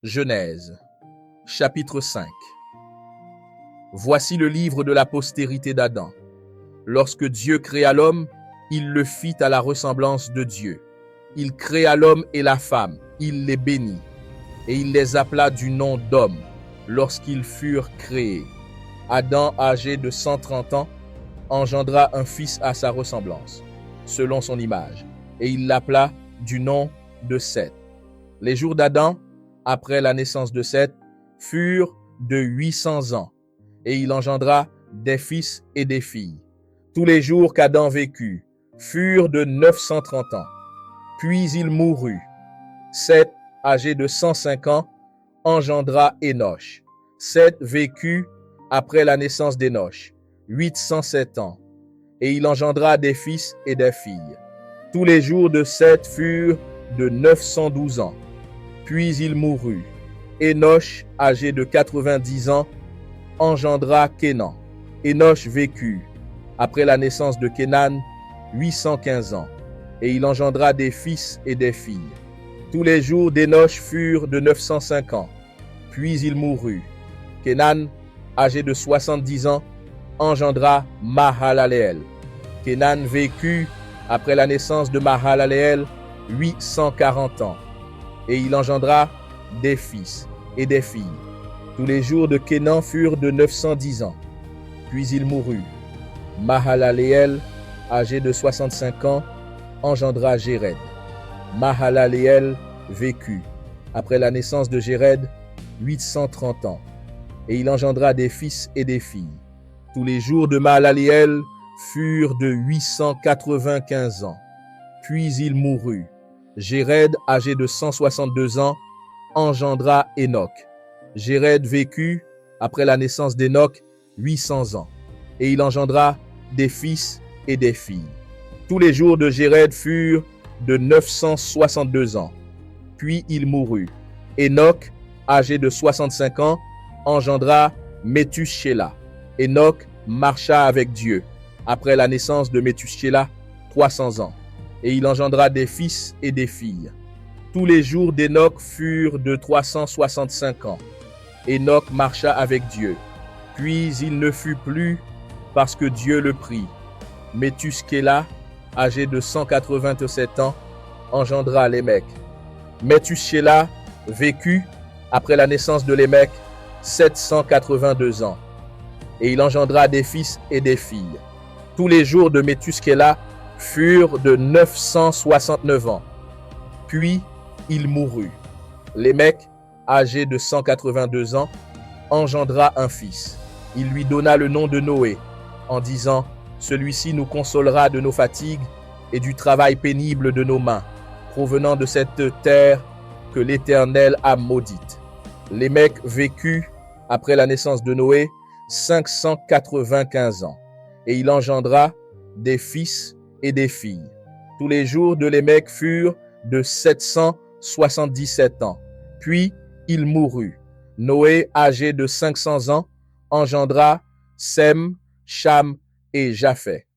Genèse, chapitre 5. Voici le livre de la postérité d'Adam. Lorsque Dieu créa l'homme, il le fit à la ressemblance de Dieu. Il créa l'homme et la femme, il les bénit, et il les appela du nom d'homme lorsqu'ils furent créés. Adam, âgé de 130 ans, engendra un fils à sa ressemblance, selon son image, et il l'appela du nom de Seth. Les jours d'Adam, après la naissance de Seth, furent de 800 ans, et il engendra des fils et des filles. Tous les jours qu'Adam vécut furent de 930 ans. Puis il mourut. Seth, âgé de 105 ans, engendra Énoch. Seth vécut après la naissance d'Énoch 807 ans, et il engendra des fils et des filles. Tous les jours de Seth furent de 912 ans. Puis il mourut. Énoch, âgé de 90 ans, engendra Kénan. Énoch vécut, après la naissance de Kénan, 815 ans, et il engendra des fils et des filles. Tous les jours d'Énoch furent de 905 ans. Puis il mourut. Kénan, âgé de 70 ans, engendra Mahalaleel. Kénan vécut, après la naissance de Mahalaleel, 840 ans, et il engendra des fils et des filles. Tous les jours de Kénan furent de 910 ans. Puis il mourut. Mahalaleel, âgé de 65 ans, engendra Jéred. Mahalaleel vécut, après la naissance de Jéred, 830 ans, et il engendra des fils et des filles. Tous les jours de Mahalaleel furent de 895 ans. Puis il mourut. Jéred, âgé de 162 ans, engendra Enoch. Jéred vécut, après la naissance d'Enoch, 800 ans, et il engendra des fils et des filles. Tous les jours de Jéred furent de 962 ans. Puis il mourut. Enoch, âgé de 65 ans, engendra Méthushélah. Enoch marcha avec Dieu, après la naissance de Méthushélah, 300 ans, et il engendra des fils et des filles. Tous les jours d'Enoch furent de 365 ans. Enoch marcha avec Dieu, puis il ne fut plus parce que Dieu le prit. Méthushélah, âgé de 187 ans, engendra Lémec. Méthushélah vécut, après la naissance de Lémec, 782 ans, et il engendra des fils et des filles. Tous les jours de Méthushélah furent de 969 ans. Puis il mourut. Lémec, âgé de 182 ans, engendra un fils. Il lui donna le nom de Noé, en disant, « Celui-ci nous consolera de nos fatigues et du travail pénible de nos mains, provenant de cette terre que l'Éternel a maudite. » Lémec vécut, après la naissance de Noé, 595 ans, et il engendra des fils et des filles. Tous les jours de Lémec furent de 777 ans. Puis il mourut. Noé, âgé de 500 ans, engendra Sem, Cham et Japheth.